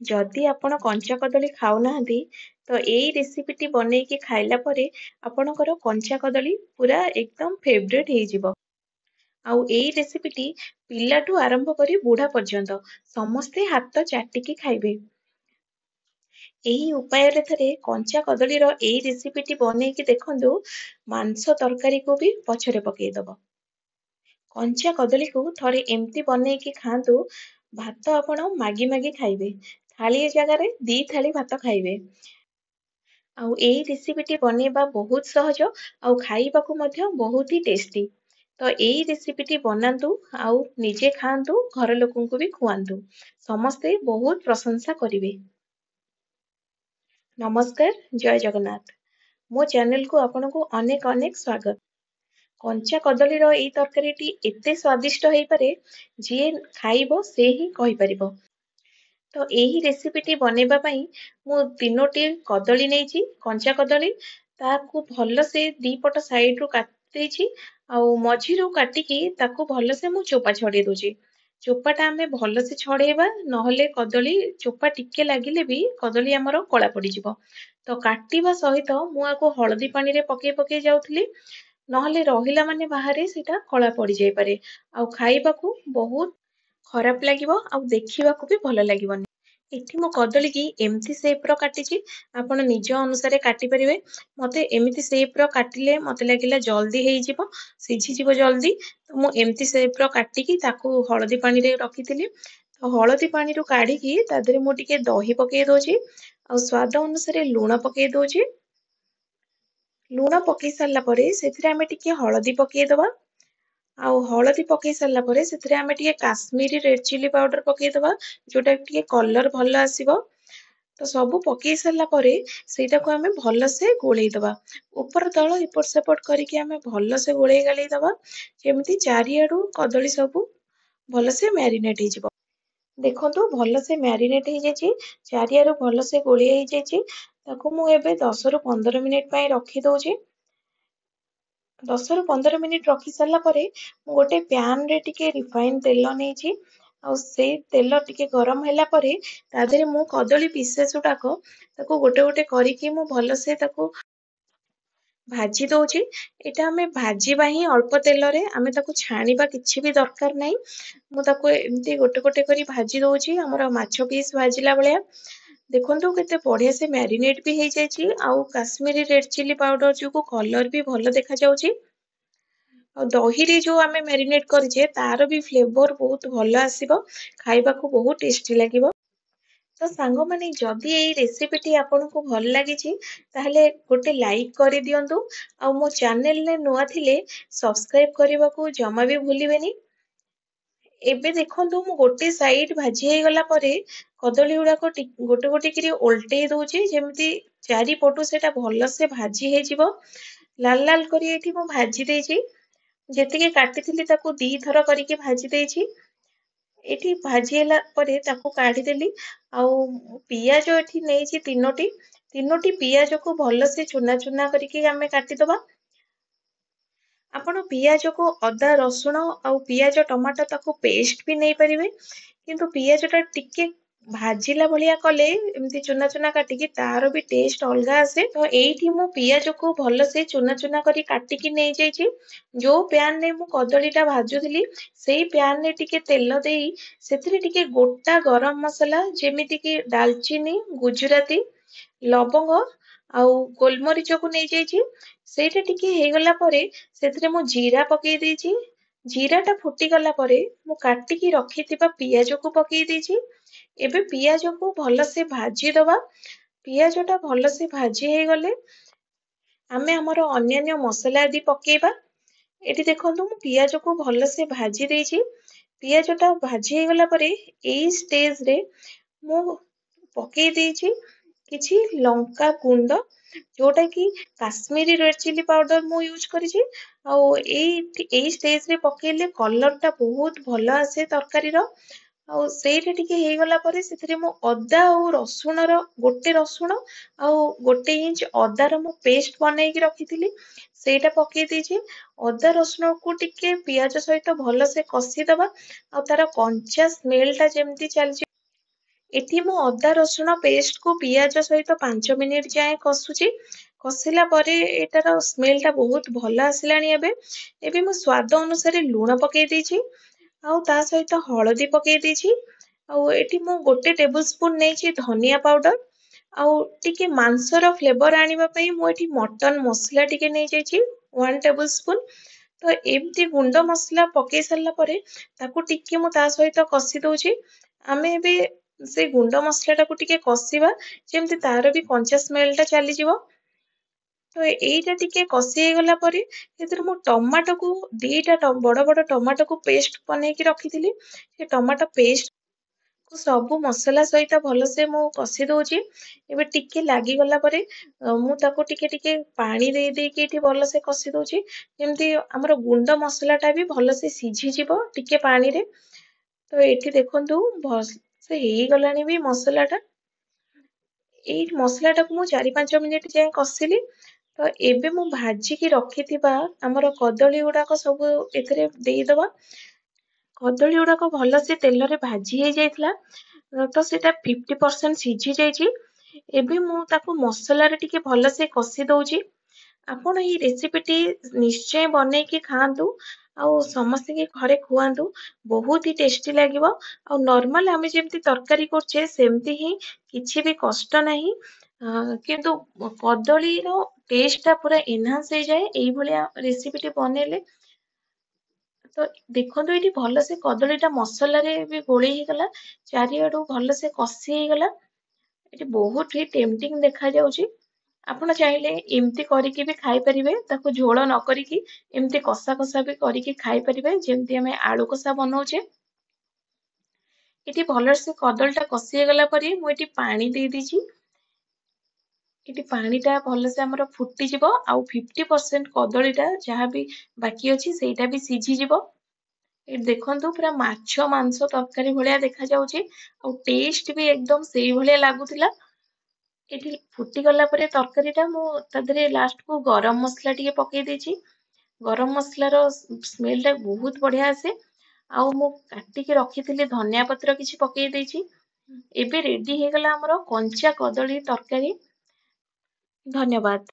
ଯଦି ଆପଣ କଞ୍ଚା କଦଳୀ ଖାଉନାହାନ୍ତି ତ ଏଇ ରେସିପିଟି ବନେଇକି ଖାଇଲା ପରେ ଆପଣଙ୍କର କଞ୍ଚା କଦଳୀ ପୁରା ଏକଦମ ଫେଭରେଟ ହେଇଯିବ। ଆଉ ଏଇ ରେସିପିଟି ପିଲାଠୁ ଆରମ୍ଭ କରି ବୁଢା ପର୍ଯ୍ୟନ୍ତ ସମସ୍ତେ ହାତ ଚାଟିକି ଖାଇବେ। ଏହି ଉପାୟରେ ଥରେ କଞ୍ଚା କଦଳୀର ଏଇ ରେସିପିଟି ବନେଇକି ଦେଖନ୍ତୁ, ମାଂସ ତରକାରୀକୁ ବି ପଛରେ ପକେଇଦବ। କଞ୍ଚା କଦଳୀକୁ ଥରେ ଏମିତି ବନେଇକି ଖାଆନ୍ତୁ, ଭାତ ଆପଣ ମାଗି ମାଗି ଖାଇବେ। ଥାଳିଏ ଜାଗାରେ ଦି ଥାଳି ଭାତ ଖାଇବେ। ଆଉ ଏଇ ରେସିପିଟି ବନେଇବା ବହୁତ ସହଜ ଆଉ ଖାଇବାକୁ ମଧ୍ୟ ବହୁତ ହି ଟେଷ୍ଟି। ତ ଏଇ ରେସିପିଟି ବନାନ୍ତୁ ଆଉ ନିଜେ ଖାଆନ୍ତୁ, ଘର ଲୋକଙ୍କୁ ବି ଖୁଆନ୍ତୁ। ସମସ୍ତେ ବହୁତ ପ୍ରଶଂସା କରିବେ। ନମସ୍କାର, ଜୟ ଜଗନ୍ନାଥ। ମୋ ଚ୍ୟାନେଲକୁ ଆପଣଙ୍କୁ ଅନେକ ଅନେକ ସ୍ୱାଗତ। କଞ୍ଚା କଦଳୀର ଏଇ ତରକାରୀଟି ଏତେ ସ୍ୱାଦିଷ୍ଟ ହେଇପାରେ, ଯିଏ ଖାଇବ ସେ ହିଁ କହିପାରିବ। ତ ଏହି ରେସିପିଟି ବନେଇବା ପାଇଁ ମୁଁ 3ଟି କଦଳୀ ନେଇଛି, କଞ୍ଚା କଦଳୀ। ତାକୁ ଭଲସେ ଦି ପଟ ସାଇଡରୁ କାଟି ଦେଇଛି ଆଉ ମଝିରୁ କାଟିକି ତାକୁ ଭଲସେ ମୁଁ ଚୋପା ଛଡେଇ ଦଉଛି। ଚୋପାଟା ଆମେ ଭଲସେ ଛଡେଇବା, ନହେଲେ କଦଳୀ ଚୋପା ଟିକେ ଲାଗିଲେ ବି କଦଳୀ ଆମର କଳା ପଡିଯିବ। ତ କାଟିବା ସହିତ ମୁଁ ଆକୁ ହଳଦୀ ପାଣିରେ ପକେଇ ପକେଇ ଯାଉଥିଲି, ନହେଲେ ରହିଲା ମାନେ ବାହାରେ ସେଇଟା କଳା ପଡିଯାଇପାରେ ଆଉ ଖାଇବାକୁ ବହୁତ ଖରାପ ଲାଗିବ ଆଉ ଦେଖିବାକୁ ବି ଭଲ ଲାଗିବନି। ଏଠି ମୁଁ କଦଳୀକି ଏମିତି ସେପର କାଟିଛି, ଆପଣ ନିଜ ଅନୁସାରେ କାଟି ପାରିବେ। ମତେ ଏମିତି ସେପର କାଟିଲେ ମତେ ଲାଗିଲା ଜଲ୍ଦି ହେଇଯିବ, ସିଝିଯିବ ଜଲ୍ଦି। ତ ମୁଁ ଏମିତି ସେପର କାଟିକି ତାକୁ ହଳଦୀ ପାଣିରେ ରଖିଥିଲି। ତ ହଳଦୀ ପାଣିରୁ କାଢିକି ତା ଦେହରେ ମୁଁ ଟିକେ ଦହି ପକେଇ ଦଉଛି ଆଉ ସ୍ୱାଦ ଅନୁସାରେ ଲୁଣ ପକେଇ ଦଉଛି। ଲୁଣ ପକେଇ ସାରିଲା ପରେ ସେଥିରେ ଆମେ ଟିକେ ହଳଦୀ ପକେଇଦବା। ଆଉ ହଳଦୀ ପକେଇ ସାରିଲା ପରେ ସେଥିରେ ଆମେ ଟିକେ କାଶ୍ମୀରୀ ରେଡ୍ ଚିଲି ପାଉଡର ପକେଇଦବା, ଯୋଉଟା ଟିକେ କଲର ଭଲ ଆସିବ। ତ ସବୁ ପକେଇ ସାରିଲା ପରେ ସେଇଟାକୁ ଆମେ ଭଲସେ ଗୋଳେଇ ଦବା। ଉପର ତଳ ଏପଟ ସେପଟ କରିକି ଆମେ ଭଲସେ ଗୋଳେଇ ଗାଳେଇ ଦବା, ଯେମିତି ଚାରିଆଡୁ କଦଳୀ ସବୁ ଭଲସେ ମ୍ୟାରିନେଟ ହେଇଯିବ। ଦେଖନ୍ତୁ ଭଲସେ ମ୍ୟାରିନେଟ ହେଇଯାଇଛି, ଚାରିଆଡୁ ଭଲସେ ଗୋଳେଇ ହେଇଯାଇଛି। ତାକୁ ମୁଁ ଏବେ 10ରୁ 15 ମିନିଟ ପାଇଁ ରଖି ଦଉଛି। 10ରୁ 15 ମିନିଟ ରଖି ସାରିଲା ପରେ ମୁଁ ଗୋଟେ ପ୍ୟାନ ରେ ଟିକେ ରିଫାଇନ ତେଲ ନେଇଛି। ଆଉ ସେଇ ତେଲ ଟିକେ ଗରମ ହେଲା ପରେ ତା ଦେହରେ ମୁଁ କଦଳୀ ପିସେସ୍ ଗୁଡାକ ତାକୁ ଗୋଟେ ଗୋଟେ କରିକି ମୁଁ ଭଲସେ ତାକୁ ଭାଜି ଦଉଛି। ଏଇଟା ଆମେ ଭାଜିବା ହିଁ ଅଳ୍ପ ତେଲରେ, ଆମେ ତାକୁ ଛାଣିବା କିଛି ବି ଦରକାର ନାହିଁ। ମୁଁ ତାକୁ ଏମିତି ଗୋଟେ ଗୋଟେ କରି ଭାଜି ଦଉଛି, ଆମର ମାଛ ପିସ୍ ଭାଜିଲା ଭଳିଆ। ଦେଖନ୍ତୁ କେତେ ବଢିଆ ସେ ମ୍ୟାରିନେଟ ବି ହେଇଯାଇଛି, ଆଉ କାଶ୍ମୀରୀ ରେଡ୍ ଚିଲି ପାଉଡର ଯୋଗୁ କଲର ବି ଭଲ ଦେଖାଯାଉଛି। ଆଉ ଦହିରେ ଯୋଉ ଆମେ ମ୍ୟାରିନେଟ କରିଛେ ତାର ବି ଫ୍ଲେଭର ବହୁତ ଭଲ ଆସିବ, ଖାଇବାକୁ ବହୁତ ଟେଷ୍ଟି ଲାଗିବ। ତ ସାଙ୍ଗମାନେ, ଯଦି ଏଇ ରେସିପିଟି ଆପଣଙ୍କୁ ଭଲ ଲାଗିଛି ତାହେଲେ ଗୋଟେ ଲାଇକ୍ କରିଦିଅନ୍ତୁ। ଆଉ ମୋ ଚ୍ୟାନେଲରେ ନୂଆ ଥିଲେ ସବସ୍କ୍ରାଇବ କରିବାକୁ ଜମା ବି ଭୁଲିବେନି। ଏବେ ଦେଖନ୍ତୁ ମୁଁ ଗୋଟେ ସାଇଡ ଭାଜି ହେଇଗଲା ପରେ କଦଳୀ ଗୁଡାକ ଗୋଟେ ଗୋଟେ କରି ଓଲଟେଇ ଦଉଛି, ଯେମିତି ଚାରିପଟୁ ସେଟା ଭଲସେ ଭାଜି ହେଇଯିବ। ଲାଲ ଲାଲ କରି ଏଠି ମୁଁ ଭାଜି ଦେଇଛି। ଯେତିକି କାଟିଥିଲି ତାକୁ 2 ଥର କରିକି ଭାଜି ଦେଇଛି। ଏଠି ଭାଜି ହେଲା ପରେ ତାକୁ କାଢିଦେଲି। ଆଉ ପିଆଜ ଏଠି ନେଇଛି 3ଟି। 3ଟି ପିଆଜକୁ ଭଲସେ ଚୁନା ଚୁନା କରିକି ଆମେ କାଟିଦବା। ଆପଣ ପିଆଜକୁ ଅଦା ରସୁଣ ଆଉ ପିଆଜ ଟମାଟୋ ତାକୁ ପେଷ୍ଟ ବି ନେଇପାରିବେ, କିନ୍ତୁ ପିଆଜ ଟା ଟିକେ ଭାଜିଲା ଭଳିଆ କଲେ, ଏମିତି ଚୁନା ଚୁନା କାଟିକି, ତାର ବି ଟେଷ୍ଟ ଅଲଗା ଆସେ। ତ ଏଇଠି ମୁଁ ପିଆଜକୁ ଭଲସେ ଚୁନା ଚୁନା କରି କାଟିକି ନେଇଯାଇଛି। ଯୋଉ ପ୍ୟାନ ରେ ମୁଁ କଦଳୀ ଟା ଭାଜୁଥିଲି ସେଇ ପ୍ୟାନ ରେ ଟିକେ ତେଲ ଦେଇ ସେଥିରେ ଟିକେ ଗୋଟା ଗରମ ମସଲା, ଯେମିତି କି ଡାଲଚିନି, ଗୁଜୁରାତି, ଲବଙ୍ଗ ଆଉ ଗୋଲମରିଚକୁ ନେଇଯାଇଛି। ସେଇଟା ଟିକେ ହେଇଗଲା ପରେ ସେଥିରେ ମୁଁ ଜିରା ପକେଇ ଦେଇଛି। ଜିରା ଟା ଫୁଟିଗଲା ପରେ ମୁଁ କାଟିକି ରଖିଥିବା ପିଆଜକୁ ପକେଇ ଦେଇଛି। ଏବେ ପିଆଜକୁ ଭଲସେ ଭାଜିଦବା। ପିଆଜ ଟା ଭଲସେ ଭାଜି ହେଇଗଲେ ଆମେ ଆମର ଅନ୍ୟାନ୍ୟ ମସଲା ଆଦି ପକେଇବା। ଏଠି ଦେଖନ୍ତୁ ମୁଁ ପିଆଜକୁ ଭଲସେ ଭାଜି ଦେଇଛି। ପିଆଜ ଟା ଭାଜି ହେଇଗଲା ପରେ ଏଇ ଷ୍ଟେଜ ରେ ମୁଁ ପକେଇ ଦେଇଛି କିଛି ଲଙ୍କା ଗୁଣ୍ଡ, ଯୋଉଟା କି କାଶ୍ମୀରୀ ରେଡ୍ ଚିଲି ପାଉଡର ମୁଁ ୟୁଜ କରିଛି। ଆଉ ଏଇ ଷ୍ଟେଜ ରେ ପକେଇଲେ କଲର ଟା ବହୁତ ଭଲ ଆସେ ତରକାରୀର। ଆଉ ସେଇଟା ଟିକେ ହେଇଗଲା ପରେ ସେଥିରେ ମୁଁ ଅଦା ଆଉ ରସୁଣର, ଗୋଟେ ରସୁଣ ଆଉ 1 ଇଞ୍ଚ ଅଦାର ମୁଁ ପେଷ୍ଟ ବନେଇକି ରଖିଥିଲି, ସେଇଟା ପକେଇ ଦେଇଛି। ଅଦା ରସୁଣକୁ ଟିକେ ପିଆଜ ସହିତ ଭଲସେ କଷିଦବା। ଆଉ ତାର କଞ୍ଚା ସ୍ମେଲ ଟା ଯେମିତି ଚାଲିଛି एठी ମୁଁ ଅଦା ରସୁଣ ପେଷ୍ଟ କୁ ପିଆଜ ସହିତ 5 ମିନିଟ ଯାଏଁ କଷୁଛି। କଷିଲା ପରେ ଏଟାର ସ୍ମେଲ ଟା ବହୁତ ଭଲ ଆସିଲାଣି ଏବେ। ଏବେ ମୁଁ ସ୍ୱାଦ ଅନୁସାରେ ଲୁଣ ପକେଇ ଦେଇଛି ଆଉ ତା ସହିତ ହଳଦୀ ପକେଇ ଦେଇଛି। ଆଉ ଏଠି ମୁଁ 1 ଟେବୁଲ ସ୍ପୁନ ନେଇଛି ଧନିଆ ପାଉଡର। ଆଉ ଟିକେ ମାଂସର ଫ୍ଲେଭର ଆଣିବା ପାଇଁ ମୁଁ ଏଠି ମଟନ ମସଲା ଟିକେ ନେଇଯାଇଛି 1 ଟେବୁଲ ସ୍ପୁନ। ତ ଏମିତି ଗୁଣ୍ଡ ମସଲା ପକେଇ ସାରିଲା ପରେ ତାକୁ ଟିକେ ମୁଁ ତା ସହିତ କଷି ଦଉଛି। ଆମେ ଏବେ ସେ ଗୁଣ୍ଡ ମସଲାଟାକୁ ଟିକେ କଷିବା ଯେମିତି ତାର ବି କଞ୍ଚା ସ୍ମେଲ ଟା ଚାଲିଯିବ। ତ ଏଇଟା ଟିକେ କଷି ହେଇଗଲା ପରେ ସେଥିରେ ମୁଁ ଟମାଟୋକୁ 2ଟା ବଡ ବଡ ଟମାଟୋକୁ ପେଷ୍ଟ ବନେଇକି ରଖିଥିଲି। ସେ ଟମାଟୋ ପେଷ୍ଟ କୁ ସବୁ ମସଲା ସହିତ ଭଲସେ ମୁଁ କଷି ଦଉଛି। ଏବେ ଟିକେ ଲାଗିଗଲା ପରେ ମୁଁ ତାକୁ ଟିକେ ଟିକେ ପାଣି ଦେଇ ଦେଇକି ଏଠି ଭଲସେ କଷି ଦଉଛି। ଯେମିତି ଆମର ଗୁଣ୍ଡ ମସଲା ଟା ବି ଭଲସେ ସିଝିଯିବ ଟିକେ ପାଣିରେ। ତ ଏଠି ଦେଖନ୍ତୁ ଭଲସେ ହେଇଗଲାଣି ବି ମସଲା ଟା। ଏଇ ମସଲାଟାକୁ ମୁଁ 4-5 ମିନିଟ ଯାଏଁ କଷିଲି। ତ ଏବେ ମୁଁ ଭାଜିକି ରଖିଥିବା ଆମର କଦଳୀ ଗୁଡାକ ସବୁ ଏଥିରେ ଦେଇଦବା। କଦଳୀ ଗୁଡାକ ଭଲସେ ତେଲରେ ଭାଜି ହେଇଯାଇଥିଲା। ତ ସେଇଟା 50% ସିଝି ଯାଇଛି। ଏବେ ମୁଁ ତାକୁ ମସଲାରେ ଟିକେ ଭଲସେ କଷି ଦଉଛି। ଆପଣ ଏଇ ରେସିପିଟି ନିଶ୍ଚୟ ବନେଇକି ଖାଆନ୍ତୁ ଆଉ ସମସ୍ତଙ୍କୁ ଘରେ ଖୁଆନ୍ତୁ। ବହୁତ ହି ଟେଷ୍ଟି ଲାଗିବ। ଆଉ ନର୍ମାଲ ଆମେ ଯେମିତି ତରକାରୀ କରୁଛେ ସେମିତି ହିଁ, କିଛି ବି କଷ୍ଟ ନାହିଁ। କିନ୍ତୁ କଦଳୀର ଟେଷ୍ଟ ଟା ପୁରା ଏନହାନ୍ସ ହେଇଯାଏ ଏଇଭଳିଆ ରେସିପିଟି ବନେଇଲେ। ତ ଦେଖନ୍ତୁ ଏଇଠି ଭଲସେ କଦଳୀଟା ମସଲାରେ ବି ଗୋଳେଇ ହେଇଗଲା। ଚାରିଆଡୁ ଭଲସେ କଷି ହେଇଗଲା। ଏଠି ବହୁତ ହି ଟେମ୍ପଟିଂ ଦେଖାଯାଉଛି। ଆପଣ ଚାହିଁଲେ ଏମିତି କରିକି ବି ଖାଇପାରିବେ ତାକୁ ଝୋଳ ନ କରିକି। ଏମିତି କଷା କଷା ବି କରିକି ଖାଇପାରିବେ ଯେମିତି ଆମେ ଆଳୁ କଷା ବନଉଛେ। ଏଠି ଭଲସେ କଦଳୀଟା କଷି ହେଇଗଲା ପରେ ମୁଁ ଏଠି ପାଣି ଦେଇ ଦେଇଛି। ଏଠି ପାଣିଟା ଭଲସେ ଆମର ଫୁଟିଯିବ ଆଉ 50% କଦଳୀଟା ଯାହାବି ବାକି ଅଛି ସେଇଟା ବି ସିଝିଯିବ। ଏଠି ଦେଖନ୍ତୁ ପୁରା ମାଛ ମାଂସ ତରକାରୀ ଭଳିଆ ଦେଖାଯାଉଛି। ଆଉ ଟେଷ୍ଟ ବି ଏକଦମ ସେଇଭଳିଆ ଲାଗୁଥିଲା। ଏଠି ଫୁଟିଗଲା ପରେ ତରକାରୀଟା ମୁଁ ତା ଦେହରେ ଲାଷ୍ଟକୁ ଗରମ ମସଲା ଟିକେ ପକେଇ ଦେଇଛି। ଗରମ ମସଲାର ସ୍ମେଲ ଟା ବହୁତ ବଢିଆ ଆସେ। ଆଉ ମୁଁ କାଟିକି ରଖିଥିଲି ଧନିଆ ପତ୍ର କିଛି ପକେଇ ଦେଇଛି। ଏବେ ରେଡି ହେଇଗଲା ଆମର କଞ୍ଚା କଦଳୀ ତରକାରୀ। ଧନ୍ୟବାଦ।